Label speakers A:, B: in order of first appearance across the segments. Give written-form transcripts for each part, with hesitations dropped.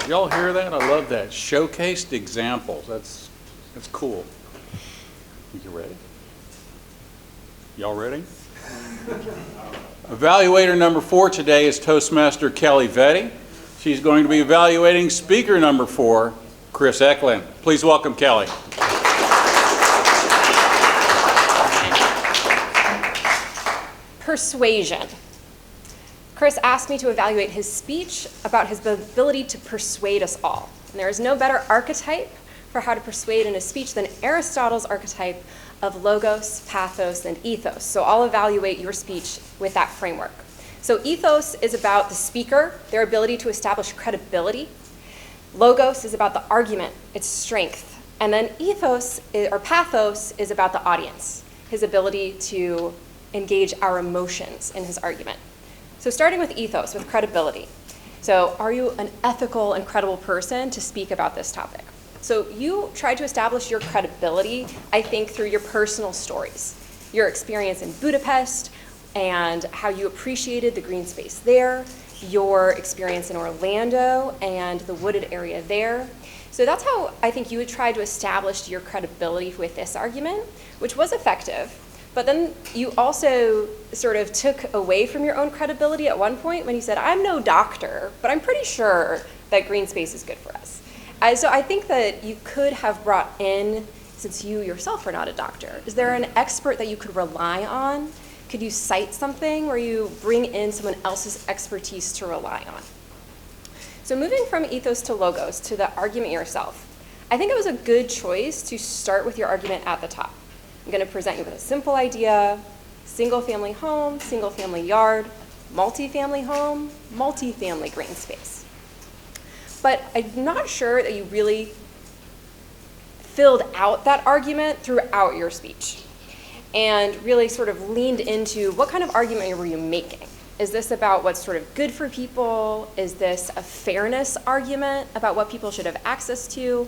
A: Y'all hear that? I love that. Showcased examples. That's cool. You ready? Y'all ready? Evaluator number 4 today is Toastmaster Kelly Vedi. She's going to be evaluating speaker number 4, Chris Eklund. Please welcome Kelly.
B: Persuasion. Chris asked me to evaluate his speech about his ability to persuade us all. And there is no better archetype for how to persuade in a speech than Aristotle's archetype of logos, pathos, and ethos. So I'll evaluate your speech with that framework. So ethos is about the speaker, their ability to establish credibility. Logos is about the argument, its strength. And then ethos, or pathos, is about the audience, his ability to engage our emotions in his argument. So starting with ethos, with credibility. So are you an ethical and credible person to speak about this topic? So you try to establish your credibility, I think, through your personal stories. Your experience in Budapest and how you appreciated the green space there, your experience in Orlando and the wooded area there. So that's how I think you would try to establish your credibility with this argument, which was effective. But then you also sort of took away from your own credibility at one point when you said, I'm no doctor, but I'm pretty sure that green space is good for us. So I think that you could have brought in, since you yourself are not a doctor, is there an expert that you could rely on? Could you cite something where you bring in someone else's expertise to rely on? So moving from ethos to logos, to the argument yourself, I think it was a good choice to start with your argument at the top. I'm going to present you with a simple idea: single-family home, single-family yard, multi-family home, multi-family green space. But I'm not sure that you really filled out that argument throughout your speech and really sort of leaned into what kind of argument were you making. Is this about what's sort of good for people? Is this a fairness argument about what people should have access to?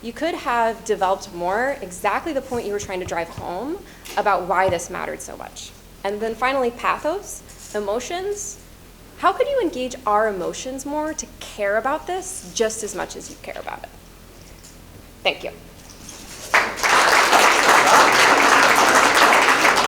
B: You could have developed more exactly the point you were trying to drive home about why this mattered so much. And then finally, pathos, emotions. How could you engage our emotions more to care about this just as much as you care about it? Thank you.